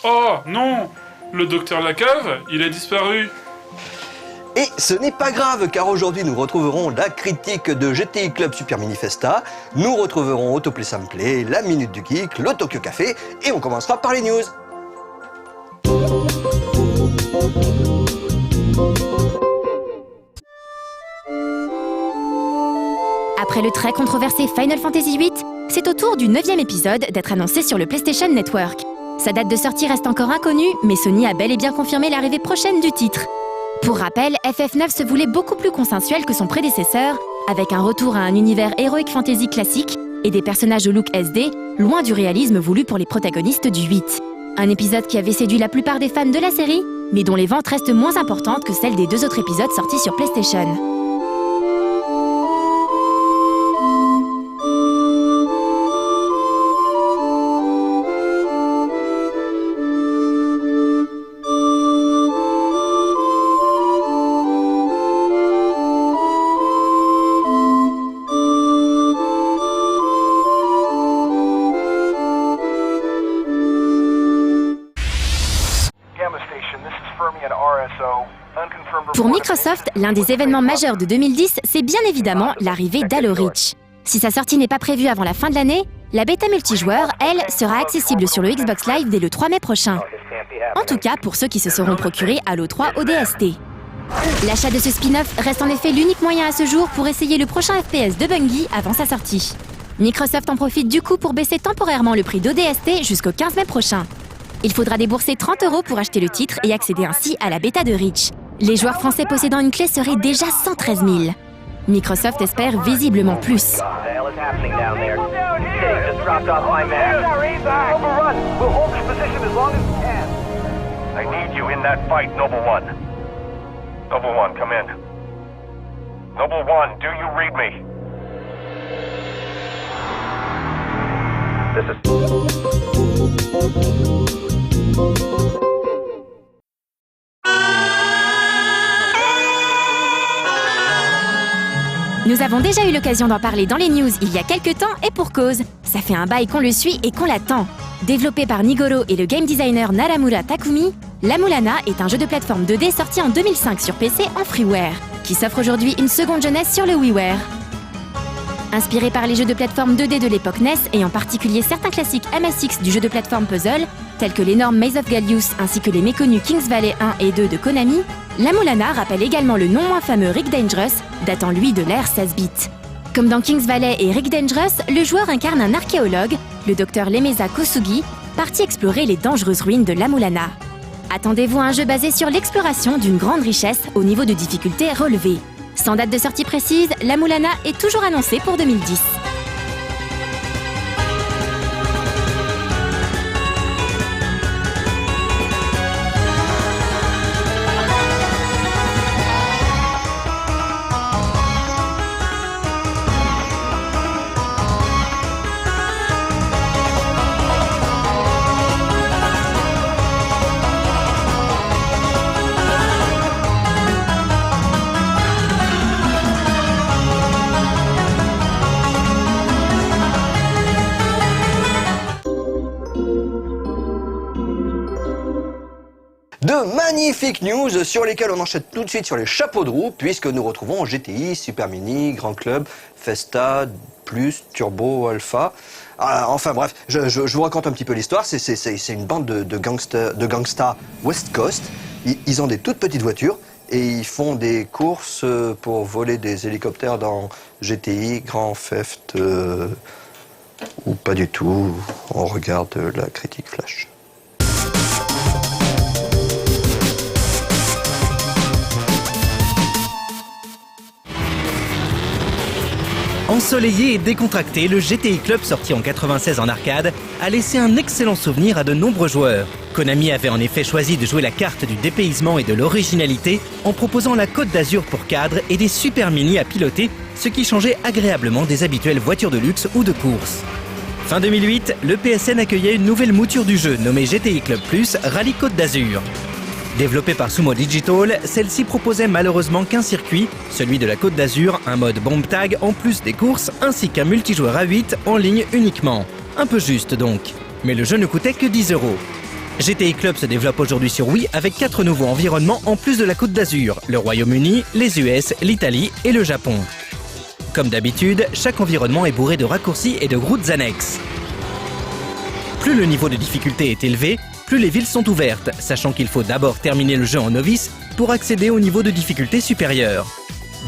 Oh non, le docteur Lacave, il a disparu. Et ce n'est pas grave, car aujourd'hui nous retrouverons la critique de GTI Club Super Mini Festa, nous retrouverons Autoplay Samplay, la Minute du Geek, le Tokyo Café, et on commencera par les news. Après le très controversé Final Fantasy VIII, c'est au tour du 9e épisode d'être annoncé sur le PlayStation Network. Sa date de sortie reste encore inconnue, mais Sony a bel et bien confirmé l'arrivée prochaine du titre. Pour rappel, FF9 se voulait beaucoup plus consensuel que son prédécesseur, avec un retour à un univers heroic fantasy classique et des personnages au look SD, loin du réalisme voulu pour les protagonistes du 8. Un épisode qui avait séduit la plupart des fans de la série, mais dont les ventes restent moins importantes que celles des 2 autres épisodes sortis sur PlayStation. Pour Microsoft, l'un des événements majeurs de 2010, c'est bien évidemment l'arrivée d'Halo Reach. Si sa sortie n'est pas prévue avant la fin de l'année, la bêta multijoueur, elle, sera accessible sur le Xbox Live dès le 3 mai prochain. En tout cas pour ceux qui se seront procurés Halo 3 ODST. L'achat de ce spin-off reste en effet l'unique moyen à ce jour pour essayer le prochain FPS de Bungie avant sa sortie. Microsoft en profite du coup pour baisser temporairement le prix d'ODST jusqu'au 15 mai prochain. Il faudra débourser 30 € pour acheter le titre et accéder ainsi à la bêta de Reach. Les joueurs français possédant une clé seraient déjà 113 000. Microsoft espère visiblement plus. Noble One, come in. Noble One, do you read me? Nous avons déjà eu l'occasion d'en parler dans les news il y a quelques temps et pour cause. Ça fait un bail qu'on le suit et qu'on l'attend. Développé par Nigoro et le game designer Naramura Takumi, La Mulana est un jeu de plateforme 2D sorti en 2005 sur PC en freeware, qui s'offre aujourd'hui une seconde jeunesse sur le WiiWare. Inspiré par les jeux de plateforme 2D de l'époque NES et en particulier certains classiques MSX du jeu de plateforme puzzle, tels que l'énorme Maze of Gallius ainsi que les méconnus King's Valley 1 et 2 de Konami, La Mulana rappelle également le non moins fameux Rick Dangerous, datant lui de l'ère 16 bits. Comme dans King's Valley et Rick Dangerous, le joueur incarne un archéologue, le docteur Lemesa Kosugi, parti explorer les dangereuses ruines de La Mulana. Attendez-vous à un jeu basé sur l'exploration d'une grande richesse au niveau de difficulté relevé. Sans date de sortie précise, La Mulana est toujours annoncée pour 2010. De magnifiques news sur lesquelles on enchaîne tout de suite sur les chapeaux de roue, puisque nous retrouvons GTI, Super Mini, Grand Club, Festa, Plus, Turbo, Alpha. Enfin bref, je vous raconte un petit peu l'histoire. C'est une bande de gangsters West Coast. Ils ont des toutes petites voitures et ils font des courses pour voler des hélicoptères dans GTI, Grand Theft, ou pas du tout. On regarde la critique flash. Ensoleillé et décontracté, le GTI Club sorti en 96 en arcade a laissé un excellent souvenir à de nombreux joueurs. Konami avait en effet choisi de jouer la carte du dépaysement et de l'originalité en proposant la Côte d'Azur pour cadre et des Super Mini à piloter, ce qui changeait agréablement des habituelles voitures de luxe ou de course. Fin 2008, le PSN accueillait une nouvelle mouture du jeu nommée GTI Club Plus Rallye Côte d'Azur. Développée par Sumo Digital, celle-ci proposait malheureusement qu'un circuit, celui de la Côte d'Azur, un mode bomb tag en plus des courses, ainsi qu'un multijoueur à 8 en ligne uniquement. Un peu juste donc. Mais le jeu ne coûtait que 10 €. GTI Club se développe aujourd'hui sur Wii avec 4 nouveaux environnements en plus de la Côte d'Azur, le Royaume-Uni, les US, l'Italie et le Japon. Comme d'habitude, chaque environnement est bourré de raccourcis et de routes annexes. Plus le niveau de difficulté est élevé, plus les villes sont ouvertes, sachant qu'il faut d'abord terminer le jeu en novice pour accéder au niveau de difficulté supérieur.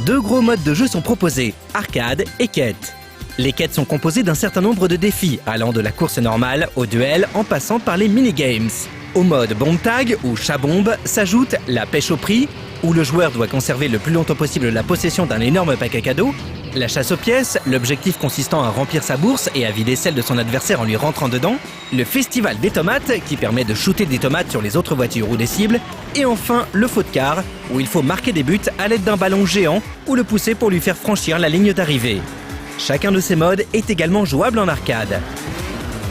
2 gros modes de jeu sont proposés, arcade et quête. Les quêtes sont composées d'un certain nombre de défis, allant de la course normale au duel en passant par les minigames. Au mode bombe tag ou chat-bombe s'ajoute la pêche au prix, où le joueur doit conserver le plus longtemps possible la possession d'un énorme paquet cadeau, la chasse aux pièces, l'objectif consistant à remplir sa bourse et à vider celle de son adversaire en lui rentrant dedans, le festival des tomates qui permet de shooter des tomates sur les autres voitures ou des cibles, et enfin le faux de car où il faut marquer des buts à l'aide d'un ballon géant ou le pousser pour lui faire franchir la ligne d'arrivée. Chacun de ces modes est également jouable en arcade.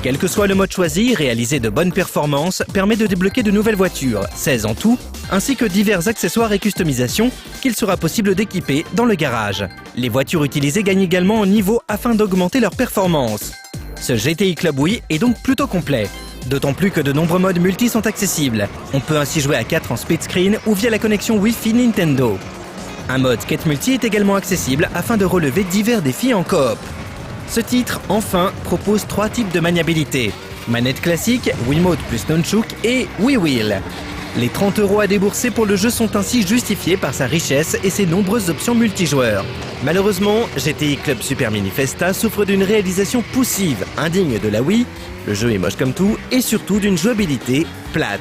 Quel que soit le mode choisi, réaliser de bonnes performances permet de débloquer de nouvelles voitures, 16 en tout, ainsi que divers accessoires et customisations qu'il sera possible d'équiper dans le garage. Les voitures utilisées gagnent également en niveau afin d'augmenter leur performance. Ce GTI Club Wii est donc plutôt complet, d'autant plus que de nombreux modes multi sont accessibles. On peut ainsi jouer à 4 en split screen ou via la connexion Wi-Fi Nintendo. Un mode quête multi est également accessible afin de relever divers défis en coop. Ce titre, enfin, propose 3 types de maniabilité. Manette classique, Wiimote plus Nunchuk et Wii Wheel. Les 30 € à débourser pour le jeu sont ainsi justifiés par sa richesse et ses nombreuses options multijoueurs. Malheureusement, GTI Club Super Mini Festa souffre d'une réalisation poussive, indigne de la Wii, le jeu est moche comme tout, et surtout d'une jouabilité plate.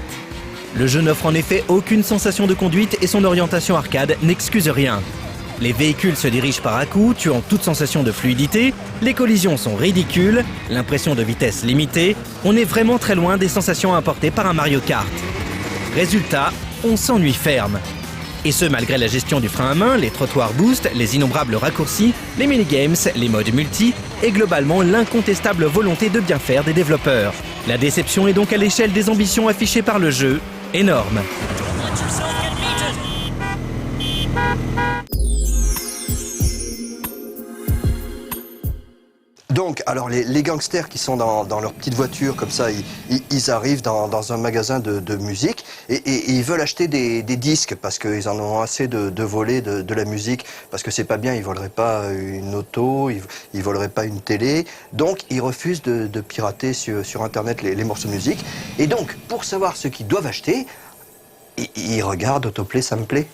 Le jeu n'offre en effet aucune sensation de conduite et son orientation arcade n'excuse rien. Les véhicules se dirigent par à-coups, tuant toute sensation de fluidité, les collisions sont ridicules, l'impression de vitesse limitée, on est vraiment très loin des sensations apportées par un Mario Kart. Résultat, on s'ennuie ferme. Et ce malgré la gestion du frein à main, les trottoirs boost, les innombrables raccourcis, les minigames, les modes multi et globalement l'incontestable volonté de bien faire des développeurs. La déception est donc à l'échelle des ambitions affichées par le jeu, énorme. Donc, alors les gangsters qui sont dans leur petite voiture, comme ça, ils arrivent dans un magasin de musique et ils veulent acheter des disques parce qu'ils en ont assez de voler de la musique, parce que c'est pas bien, ils voleraient pas une auto, ils voleraient pas une télé, donc ils refusent de pirater sur Internet les morceaux de musique. Et donc, pour savoir ce qu'ils doivent acheter, ils regardent Autoplay, ça me plaît.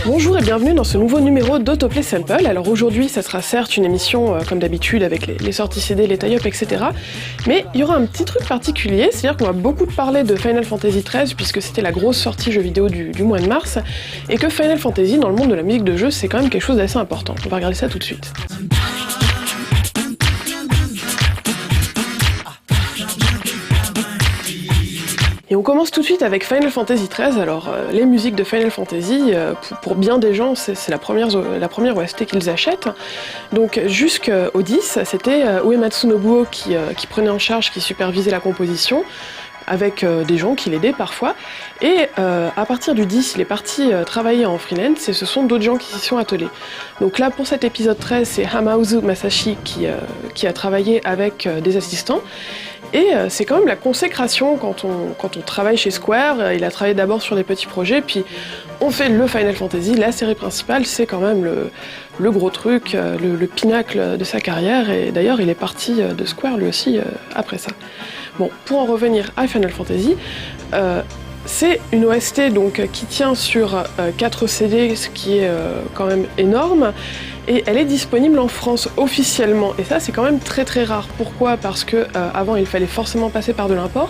Bonjour et bienvenue dans ce nouveau numéro d'Autoplay Sample. Alors aujourd'hui, ça sera certes une émission comme d'habitude avec les sorties CD, les tie-up, etc. Mais il y aura un petit truc particulier, c'est-à-dire qu'on va beaucoup parler de Final Fantasy XIII puisque c'était la grosse sortie jeu vidéo du mois de mars et que Final Fantasy dans le monde de la musique de jeu c'est quand même quelque chose d'assez important. On va regarder ça tout de suite. Et on commence tout de suite avec Final Fantasy XIII. Alors, les musiques de Final Fantasy, pour bien des gens, c'est la première OST qu'ils achètent. Donc, jusqu'au 10, c'était Uematsu Nobuo qui prenait en charge, qui supervisait la composition, avec des gens qui l'aidaient parfois. Et à partir du 10, il est parti travailler en freelance, et ce sont d'autres gens qui s'y sont attelés. Donc là, pour cet épisode 13, c'est Hamauzu Masashi qui a travaillé avec des assistants. Et c'est quand même la consécration quand on travaille chez Square. Il a travaillé d'abord sur des petits projets, puis on fait le Final Fantasy, la série principale, c'est quand même le gros truc, le pinacle de sa carrière, et d'ailleurs il est parti de Square lui aussi après ça. Bon, pour en revenir à Final Fantasy, c'est une OST donc, qui tient sur 4 CD, ce qui est quand même énorme, et elle est disponible en France officiellement, et ça c'est quand même très très rare. Pourquoi ? Parce que avant il fallait forcément passer par de l'import.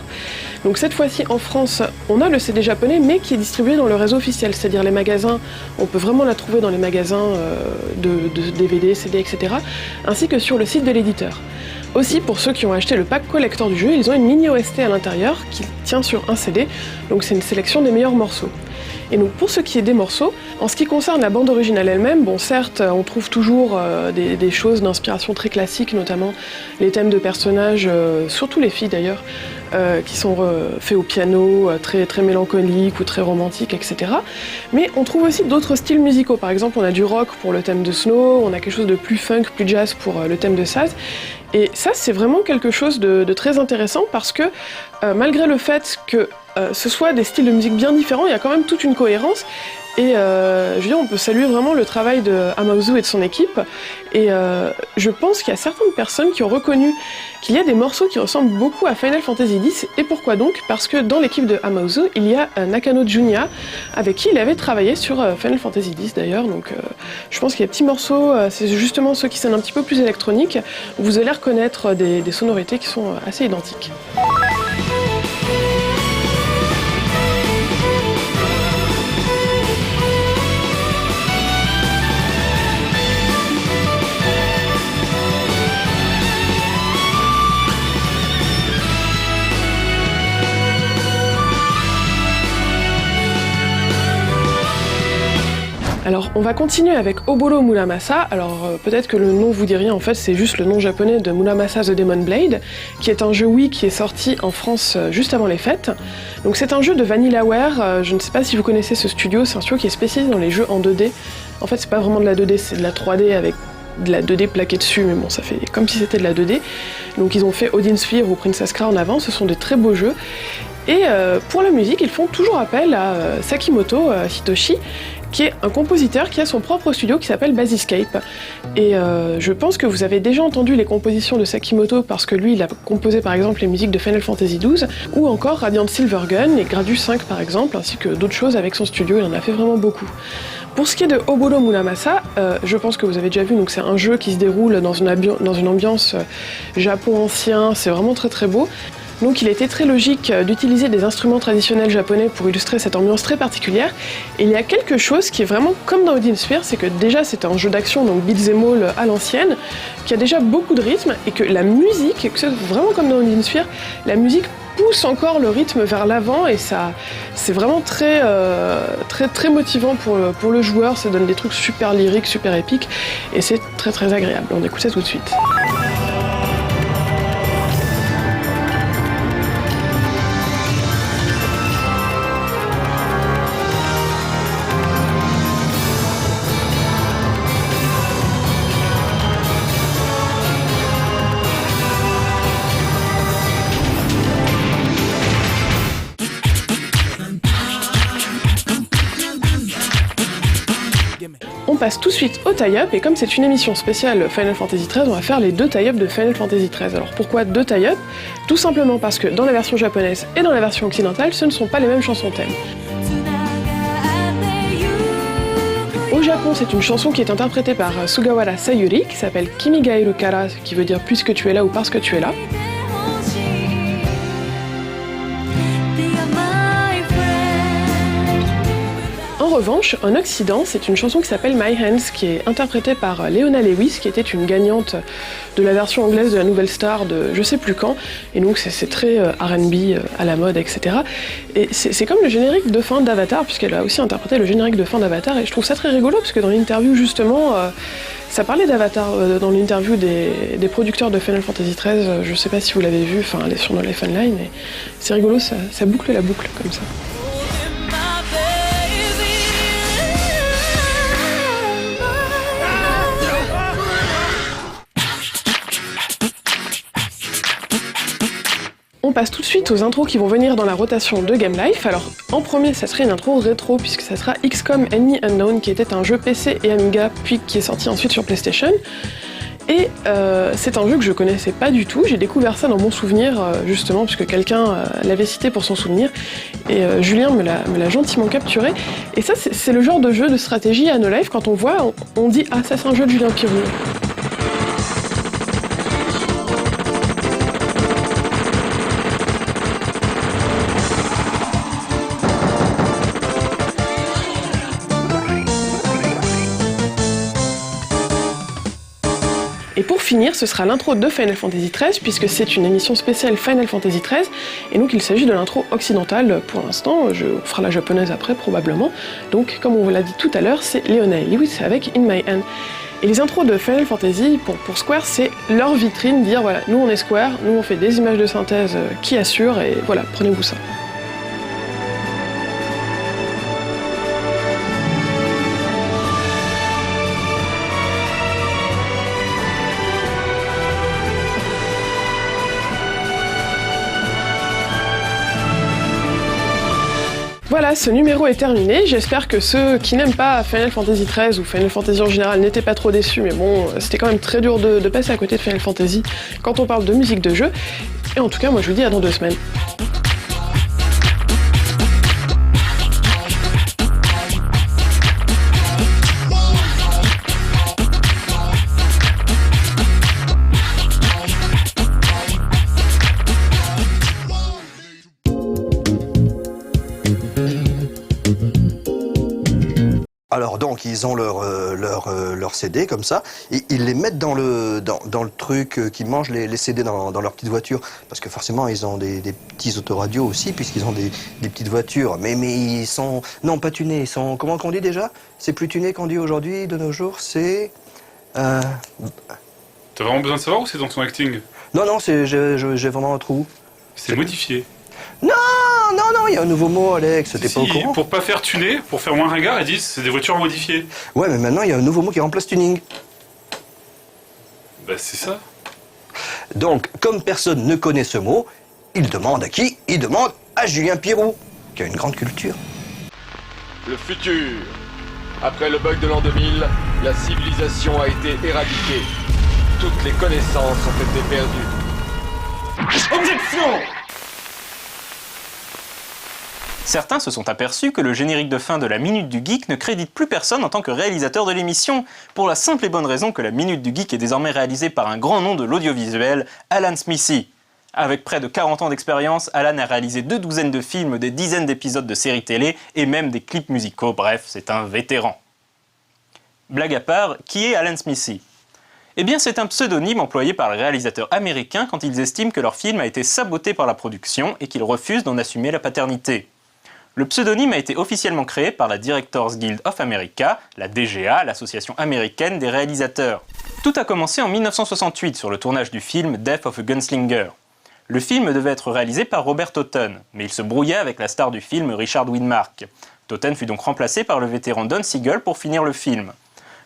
Donc cette fois-ci en France, on a le CD japonais, mais qui est distribué dans le réseau officiel, c'est-à-dire les magasins, on peut vraiment la trouver dans les magasins de DVD, CD, etc., ainsi que sur le site de l'éditeur. Aussi, pour ceux qui ont acheté le pack collector du jeu, ils ont une mini OST à l'intérieur qui tient sur un CD, donc c'est une sélection des meilleurs morceaux. Et donc pour ce qui est des morceaux, en ce qui concerne la bande originale elle-même, bon certes on trouve toujours des choses d'inspiration très classiques, notamment les thèmes de personnages, surtout les filles d'ailleurs, qui sont faits au piano, très, très mélancoliques ou très romantiques, etc. Mais on trouve aussi d'autres styles musicaux. Par exemple, on a du rock pour le thème de Snow, on a quelque chose de plus funk, plus jazz pour le thème de Saz. Et ça, c'est vraiment quelque chose de très intéressant parce que malgré le fait que ce soit des styles de musique bien différents, il y a quand même toute une cohérence. Et je veux dire, on peut saluer vraiment le travail de Amaozu et de son équipe. Et je pense qu'il y a certaines personnes qui ont reconnu qu'il y a des morceaux qui ressemblent beaucoup à Final Fantasy X. Et pourquoi donc? Parce que dans l'équipe de Amaozu, il y a Nakano Junya, avec qui il avait travaillé sur Final Fantasy X d'ailleurs. Donc je pense qu'il y a des petits morceaux, c'est justement ceux qui sonnent un petit peu plus électroniques, où vous allez reconnaître des sonorités qui sont assez identiques. Alors on va continuer avec Oboro Muramasa. Alors peut-être que le nom vous dit rien, en fait c'est juste le nom japonais de Muramasa The Demon Blade, qui est un jeu Wii qui est sorti en France juste avant les fêtes. Donc c'est un jeu de Vanillaware, je ne sais pas si vous connaissez ce studio, c'est un studio qui est spécialisé dans les jeux en 2D. En fait c'est pas vraiment de la 2D, c'est de la 3D avec de la 2D plaquée dessus, mais bon ça fait comme si c'était de la 2D. Donc ils ont fait Odin Sphere ou Princess Crown avant, ce sont des très beaux jeux. Et pour la musique, ils font toujours appel à Sakimoto Hitoshi, qui est un compositeur qui a son propre studio qui s'appelle Basiscape. Et je pense que vous avez déjà entendu les compositions de Sakimoto parce que lui, il a composé par exemple les musiques de Final Fantasy XII, ou encore Radiant Silvergun et Gradius 5 par exemple, ainsi que d'autres choses avec son studio, il en a fait vraiment beaucoup. Pour ce qui est de Oboro Muramasa, je pense que vous avez déjà vu, donc c'est un jeu qui se déroule dans une ambiance Japon ancien, c'est vraiment très très beau. Donc il était très logique d'utiliser des instruments traditionnels japonais pour illustrer cette ambiance très particulière. Et il y a quelque chose qui est vraiment comme dans Odin Sphere, c'est que déjà c'est un jeu d'action, donc beat'em all à l'ancienne, qui a déjà beaucoup de rythme, et que la musique, que c'est vraiment comme dans Odin Sphere, la musique pousse encore le rythme vers l'avant, et ça, c'est vraiment très motivant pour le joueur, ça donne des trucs super lyriques, super épiques, et c'est très très agréable. On écoute ça tout de suite. On passe tout de suite au tie-up, et comme c'est une émission spéciale Final Fantasy XIII, on va faire les deux tie-up de Final Fantasy XIII. Alors pourquoi deux tie-up? Tout simplement parce que dans la version japonaise et dans la version occidentale, ce ne sont pas les mêmes chansons thèmes. Au Japon, c'est une chanson qui est interprétée par Sugawara Sayuri, qui s'appelle Kimi ga iru kara, qui veut dire puisque tu es là ou parce que tu es là. En revanche, en Occident, c'est une chanson qui s'appelle My Hands, qui est interprétée par Leona Lewis, qui était une gagnante de la version anglaise de la Nouvelle Star de je sais plus quand, et donc c'est très R&B à la mode, etc. Et c'est comme le générique de fin d'Avatar, puisqu'elle a aussi interprété le générique de fin d'Avatar, et je trouve ça très rigolo, parce que dans l'interview, justement, ça parlait d'Avatar dans l'interview des producteurs de Final Fantasy XIII, je sais pas si vous l'avez vu, enfin elle est sur No Life Online, et c'est rigolo, ça boucle la boucle, comme ça. On passe tout de suite aux intros qui vont venir dans la rotation de Game Life. Alors en premier, ça serait une intro rétro, puisque ça sera XCOM Enemy Unknown, qui était un jeu PC et Amiga, puis qui est sorti ensuite sur PlayStation. Et c'est un jeu que je connaissais pas du tout, j'ai découvert ça dans mon souvenir, justement, puisque quelqu'un l'avait cité pour son souvenir, et Julien me l'a gentiment capturé. Et ça, c'est le genre de jeu de stratégie à No Life, quand on voit, on dit « Ah, ça c'est un jeu de Julien Pirou ». Et pour finir, ce sera l'intro de Final Fantasy XIII, puisque c'est une émission spéciale Final Fantasy XIII, et donc il s'agit de l'intro occidentale pour l'instant, on fera la japonaise après probablement. Donc comme on vous l'a dit tout à l'heure, c'est Leona Lewis avec In My Hand. Et les intros de Final Fantasy, pour Square, c'est leur vitrine, dire voilà, nous on est Square, nous on fait des images de synthèse qui assurent, et voilà, prenez-vous ça. Voilà, ce numéro est terminé. J'espère que ceux qui n'aiment pas Final Fantasy XIII ou Final Fantasy en général n'étaient pas trop déçus, mais bon, c'était quand même très dur de passer à côté de Final Fantasy quand on parle de musique de jeu. Et en tout cas, moi je vous dis à dans 2 semaines. Alors donc ils ont leur CD comme ça, et ils les mettent dans le truc qui mange les CD dans leur petite voiture, parce que forcément ils ont des petits autoradios aussi, puisqu'ils ont des petites voitures, mais ils sont, non pas tunés, ils sont, comment qu'on dit déjà? C'est plus tuné qu'on dit aujourd'hui, de nos jours, c'est... T'as vraiment besoin de savoir ou c'est dans ton acting? Non, j'ai vraiment un trou. C'est modifié. Non, il y a un nouveau mot, Alex, t'es pas au courant? Pour pas faire tuner, pour faire moins ringard, ils disent c'est des voitures modifiées. Ouais, mais maintenant il y a un nouveau mot qui remplace tuning. Bah c'est ça. Donc, comme personne ne connaît ce mot, il demande à qui? Il demande à Julien Pirou, qui a une grande culture. Le futur. Après le bug de l'an 2000, la civilisation a été éradiquée. Toutes les connaissances ont été perdues. Objection! Certains se sont aperçus que le générique de fin de la Minute du Geek ne crédite plus personne en tant que réalisateur de l'émission, pour la simple et bonne raison que la Minute du Geek est désormais réalisée par un grand nom de l'audiovisuel, Alan Smithy. Avec près de 40 ans d'expérience, Alan a réalisé 2 douzaines de films, des dizaines d'épisodes de séries télé et même des clips musicaux, bref, c'est un vétéran. Blague à part, qui est Alan Smithy ? Eh bien c'est un pseudonyme employé par les réalisateurs américains quand ils estiment que leur film a été saboté par la production et qu'ils refusent d'en assumer la paternité. Le pseudonyme a été officiellement créé par la Directors Guild of America, la DGA, l'association américaine des réalisateurs. Tout a commencé en 1968 sur le tournage du film Death of a Gunslinger. Le film devait être réalisé par Robert Totten, mais il se brouillait avec la star du film Richard Widmark. Totten fut donc remplacé par le vétéran Don Siegel pour finir le film.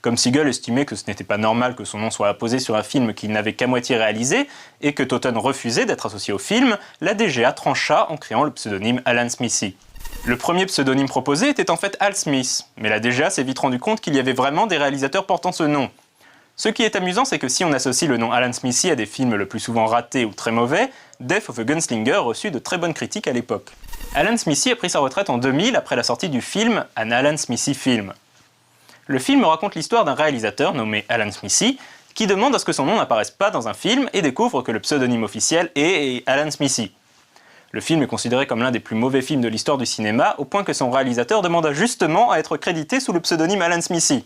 Comme Siegel estimait que ce n'était pas normal que son nom soit apposé sur un film qu'il n'avait qu'à moitié réalisé, et que Totten refusait d'être associé au film, la DGA trancha en créant le pseudonyme Alan Smithy. Le premier pseudonyme proposé était en fait Al Smith, mais la DGA s'est vite rendu compte qu'il y avait vraiment des réalisateurs portant ce nom. Ce qui est amusant, c'est que si on associe le nom Alan Smithy à des films le plus souvent ratés ou très mauvais, Death of a Gunslinger reçut de très bonnes critiques à l'époque. Alan Smithy a pris sa retraite en 2000 après la sortie du film An Alan Smithy Film. Le film raconte l'histoire d'un réalisateur nommé Alan Smithy qui demande à ce que son nom n'apparaisse pas dans un film et découvre que le pseudonyme officiel est Alan Smithy. Le film est considéré comme l'un des plus mauvais films de l'histoire du cinéma, au point que son réalisateur demanda justement à être crédité sous le pseudonyme Alan Smithy.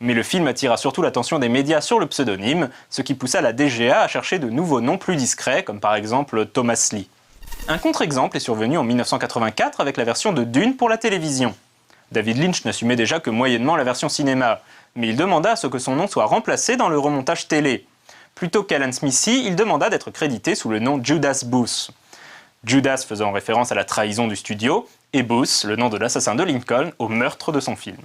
Mais le film attira surtout l'attention des médias sur le pseudonyme, ce qui poussa la DGA à chercher de nouveaux noms plus discrets, comme par exemple Thomas Lee. Un contre-exemple est survenu en 1984 avec la version de Dune pour la télévision. David Lynch n'assumait déjà que moyennement la version cinéma, mais il demanda à ce que son nom soit remplacé dans le remontage télé. Plutôt qu'Alan Smithy, il demanda d'être crédité sous le nom Judas Booth. Judas faisant référence à la trahison du studio, et Booth, le nom de l'assassin de Lincoln, au meurtre de son film.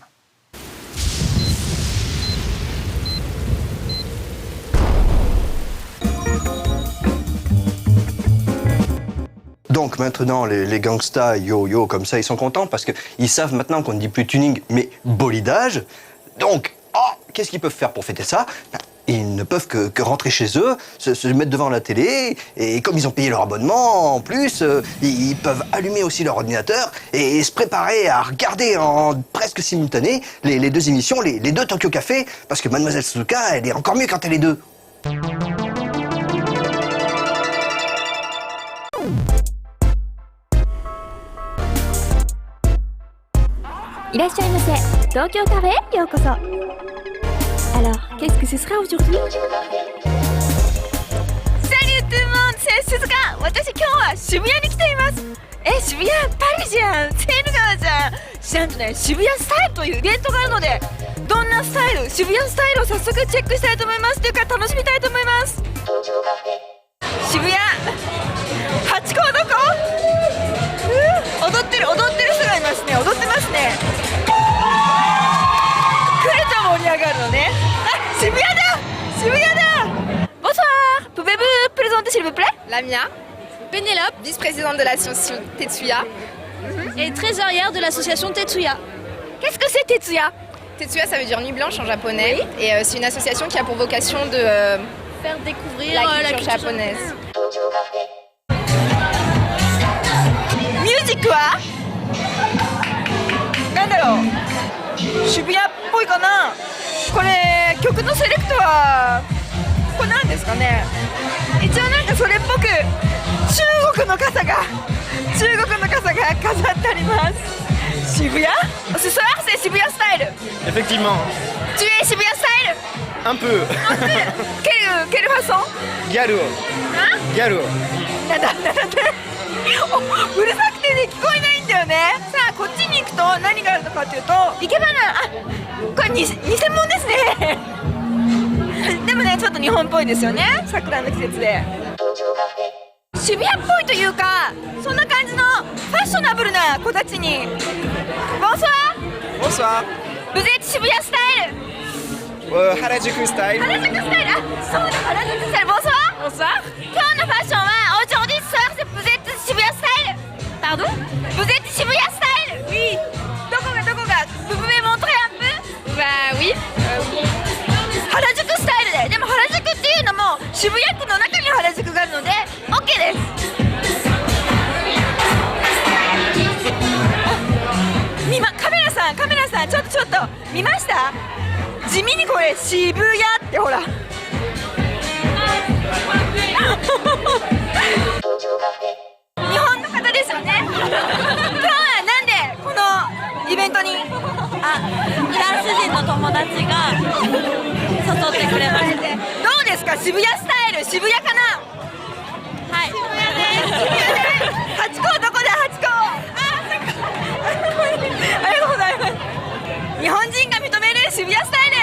Donc maintenant, les gangsters yo-yo comme ça, ils sont contents parce qu'ils savent maintenant qu'on ne dit plus tuning, mais bolidage. Donc, qu'est-ce qu'ils peuvent faire pour fêter ça? Ils ne peuvent que rentrer chez eux, se mettre devant la télé, et comme ils ont payé leur abonnement, en plus, ils peuvent allumer aussi leur ordinateur et se préparer à regarder en presque simultané les 2 émissions, les 2 Tokyo Café, parce que Mademoiselle Suzuka, elle est encore mieux quand elle est 2. いらっしゃいませ。東京カフェへようこそ。Alors, qu'est-ce que ce sera aujourd'hui? Salut tout le monde, c'est Suzuka. 私今日は渋谷に来ています。渋谷パリじゃん。セーヌ川じゃん。なんとね、渋谷スタイルというイベントがあるので、どんなスタイル、渋谷スタイルを早速チェックしたいと思います。というか楽しみたいと思います。渋谷ハチ公どこ？踊ってる人がいますね。踊ってますね。来ると盛り上がるのね。あ、渋谷だ。Bonsoir. Pouvez-vous présenter s'il vous plaît? Lamia, Pénélope, vice-présidente de l'association Tetsuya, et trésorière de l'association Tetsuya. Qu'est-ce que c'est Tetsuya? Tetsuya, ça veut dire nuit blanche en japonais, et c'est une association qui a pour vocation de faire découvrir la culture japonaise. Music はなんだろう、渋谷っぽいかな。これ曲のセレクトはこれなんですかね。一応なんかそれっぽく中国の傘が飾ってあります。渋谷Ce soir c'est Shibuya Style. Effectivement. Tu es Shibuya Style? Un peu. Quelle façon? Gallo. Gallo. なんだうるさくてね聞こえないんだよね。さあこっちに行くと何があるのかというと生け花。あ、これ偽物ですね。でもねちょっと日本っぽいですよね、桜の季節で。渋谷っぽいというかそんな感じのファッショナブルな子たちに。Bonsoir. Vous êtes Shibuya Style? Harajuku Style. Harajuku Style. Ah, そうだ、Harajuku Style. Bonsoir. 今日のファッションはaujourd'hui ce soir c'est vous êtes Shibuya Style. Pardon? Vous êtes Shibuya Style? Oui. どこが Vous pouvez montrer un peu? Bah oui. 原宿スタイルで。でも原宿っていうのも渋谷区の中に原宿があるので OK です。カメラさんちょっと見ました？地味にこれ渋谷ってほら。日本の方ですよね。今日はなんでこのイベントに？あ、フランス人の友達が誘ってくれました。どうですか渋谷スタイル？渋谷かな？はい。ハチ公どこだハチ公？ありがとうございます。日本人が認める渋谷スタイル。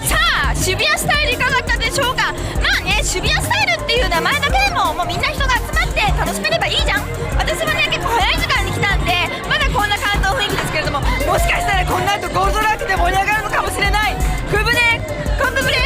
さあ渋谷スタイルいかがだったでしょうか。まあね渋谷スタイルっていう名前だけでももうみんな人が集まって楽しめればいいじゃん。私はね結構早い時間に来たんでまだこんな関東雰囲気ですけれども、もしかしたらこんな後ゴールドラッシュで盛り上がるのかもしれない。クブネコンブブレ。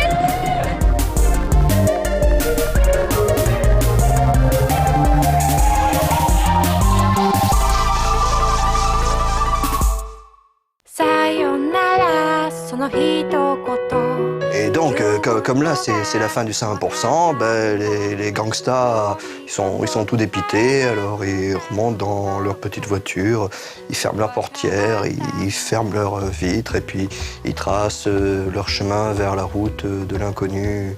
Et donc, comme là, c'est la fin du 5%, ben, les gangsters, ils sont tout dépités, alors ils remontent dans leur petite voiture, ils ferment leurs portières, ils ferment leurs vitres, et puis ils tracent leur chemin vers la route de l'inconnu,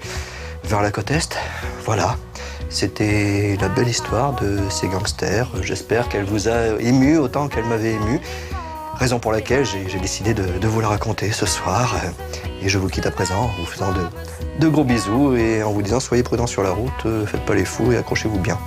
vers la côte Est. Voilà. C'était la belle histoire de ces gangsters. J'espère qu'elle vous a ému autant qu'elle m'avait ému. Raison pour laquelle j'ai décidé de vous la raconter ce soir. Et je vous quitte à présent en vous faisant de gros bisous et en vous disant soyez prudents sur la route, faites pas les fous et accrochez-vous bien.